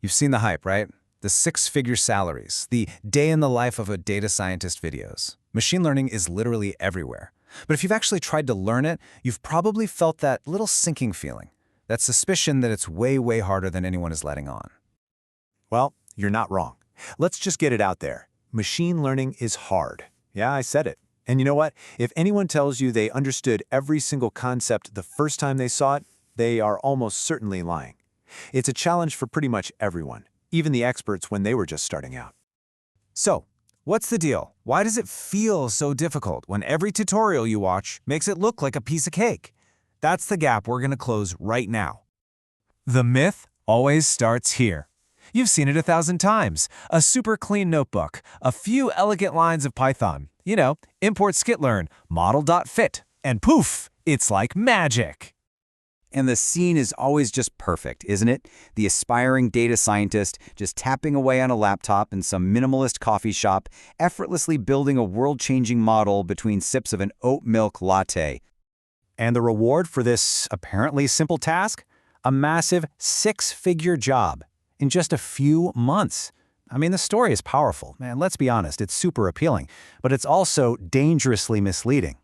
You've seen the hype, right? The six-figure salaries, the day in the life of a data scientist videos. Machine learning is literally everywhere. But if you've actually tried to learn it, you've probably felt that little sinking feeling, that suspicion that it's way, way harder than anyone is letting on. Well, you're not wrong. Let's just get it out there. Machine learning is hard. Yeah, I said it. And you know what? If anyone tells you they understood every single concept the first time they saw it, they are almost certainly lying. It's a challenge for pretty much everyone, even the experts when they were just starting out. So, what's the deal? Why does it feel so difficult when every tutorial you watch makes it look like a piece of cake? That's the gap we're going to close right now. The myth always starts here. You've seen it 1,000 times. A super clean notebook, a few elegant lines of Python, import skitlearn, model.fit, and poof, it's like magic. And the scene is always just perfect, isn't it? The aspiring data scientist just tapping away on a laptop in some minimalist coffee shop, effortlessly building a world-changing model between sips of an oat milk latte. And the reward for this apparently simple task? A massive six-figure job in just a few months. I mean, the story is powerful, man. Let's be honest, it's super appealing, but it's also dangerously misleading.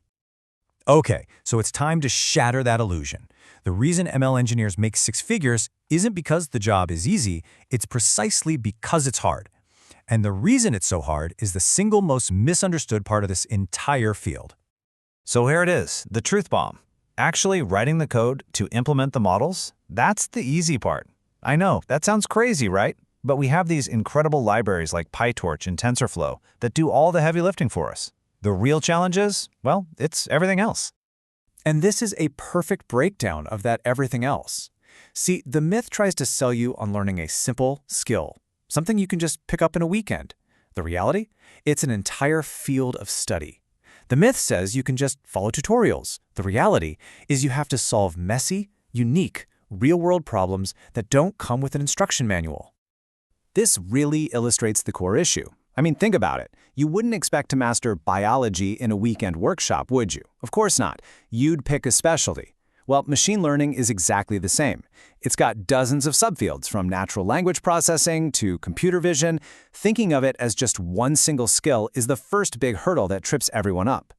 Okay, so it's time to shatter that illusion. The reason ML engineers make six figures isn't because the job is easy, it's precisely because it's hard. And the reason it's so hard is the single most misunderstood part of this entire field. So here it is, the truth bomb. Actually writing the code to implement the models, that's the easy part. I know, that sounds crazy, right? But we have these incredible libraries like PyTorch and TensorFlow that do all the heavy lifting for us. The real challenge is, well, it's everything else. And this is a perfect breakdown of that everything else. See, the myth tries to sell you on learning a simple skill, something you can just pick up in a weekend. The reality? It's an entire field of study. The myth says you can just follow tutorials. The reality is you have to solve messy, unique, real-world problems that don't come with an instruction manual. This really illustrates the core issue. I mean, think about it. You wouldn't expect to master biology in a weekend workshop, would you? Of course not. You'd pick a specialty. Well, machine learning is exactly the same. It's got dozens of subfields, from natural language processing to computer vision. Thinking of it as just one single skill is the first big hurdle that trips everyone up.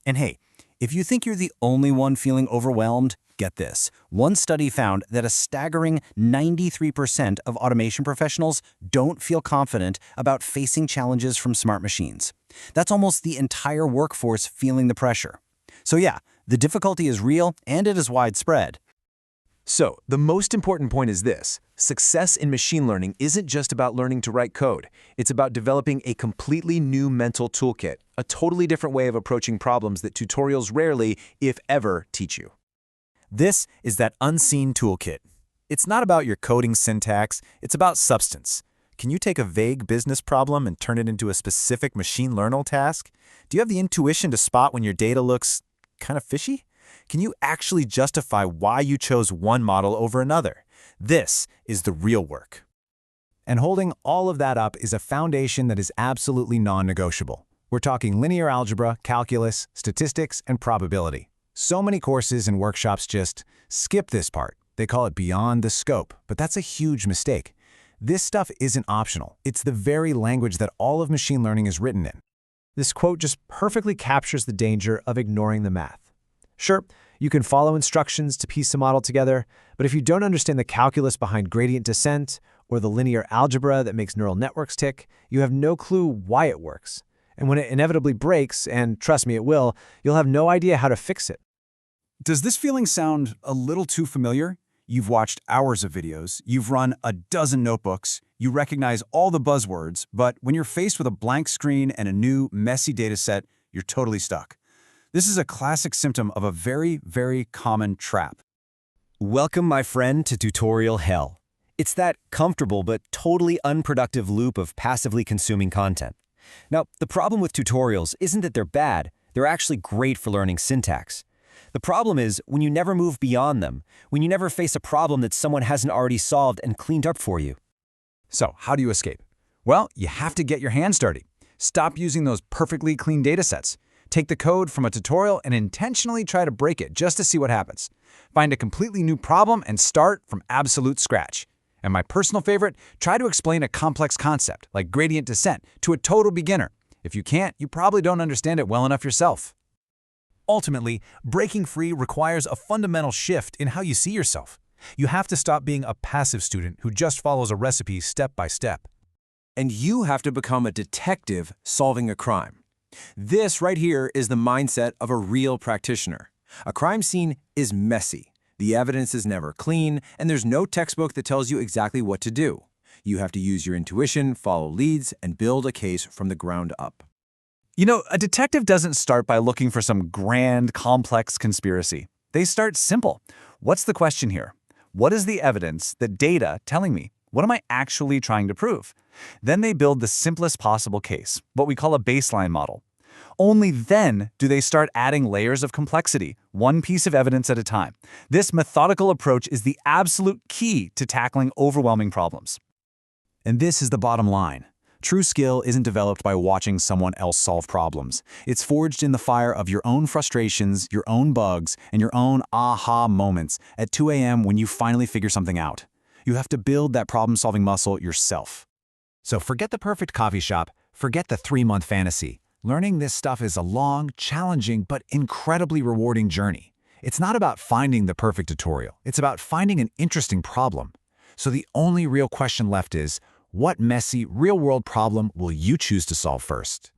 And hey, if you think you're the only one feeling overwhelmed, get this. One study found that a staggering 93% of automation professionals don't feel confident about facing challenges from smart machines. That's almost the entire workforce feeling the pressure. So yeah, the difficulty is real and it is widespread. So, the most important point is this. Success in machine learning isn't just about learning to write code. It's about developing a completely new mental toolkit, a totally different way of approaching problems that tutorials rarely, if ever, teach you. This is that unseen toolkit. It's not about your coding syntax, it's about substance. Can you take a vague business problem and turn it into a specific machine learning task? Do you have the intuition to spot when your data looks kind of fishy? Can you actually justify why you chose one model over another? This is the real work. And holding all of that up is a foundation that is absolutely non-negotiable. We're talking linear algebra, calculus, statistics, and probability. So many courses and workshops just skip this part. They call it beyond the scope, but that's a huge mistake. This stuff isn't optional. It's the very language that all of machine learning is written in. This quote just perfectly captures the danger of ignoring the math. Sure, you can follow instructions to piece a model together, but if you don't understand the calculus behind gradient descent or the linear algebra that makes neural networks tick, you have no clue why it works. And when it inevitably breaks, and trust me, it will, you'll have no idea how to fix it. Does this feeling sound a little too familiar? You've watched hours of videos, you've run a dozen notebooks, you recognize all the buzzwords, but when you're faced with a blank screen and a new, messy data set, you're totally stuck. This is a classic symptom of a very, very common trap. Welcome, my friend, to tutorial hell. It's that comfortable but totally unproductive loop of passively consuming content. Now, the problem with tutorials isn't that they're bad, they're actually great for learning syntax. The problem is when you never move beyond them, when you never face a problem that someone hasn't already solved and cleaned up for you. So, how do you escape? Well, you have to get your hands dirty. Stop using those perfectly clean data sets. Take the code from a tutorial and intentionally try to break it just to see what happens. Find a completely new problem and start from absolute scratch. And my personal favorite, try to explain a complex concept, like gradient descent, to a total beginner. If you can't, you probably don't understand it well enough yourself. Ultimately, breaking free requires a fundamental shift in how you see yourself. You have to stop being a passive student who just follows a recipe step by step. And you have to become a detective solving a crime. This right here is the mindset of a real practitioner. A crime scene is messy. The evidence is never clean, and there's no textbook that tells you exactly what to do. You have to use your intuition, follow leads, and build a case from the ground up. You know, a detective doesn't start by looking for some grand, complex conspiracy. They start simple. What's the question here? What is the evidence, the data, telling me? What am I actually trying to prove? Then they build the simplest possible case, what we call a baseline model. Only then do they start adding layers of complexity, one piece of evidence at a time. This methodical approach is the absolute key to tackling overwhelming problems. And this is the bottom line. True skill isn't developed by watching someone else solve problems. It's forged in the fire of your own frustrations, your own bugs, and your own aha moments at 2 a.m. when you finally figure something out. You have to build that problem-solving muscle yourself. So forget the perfect coffee shop, forget the 3-month fantasy. Learning this stuff is a long, challenging, but incredibly rewarding journey. It's not about finding the perfect tutorial. It's about finding an interesting problem. So the only real question left is, what messy, real-world problem will you choose to solve first?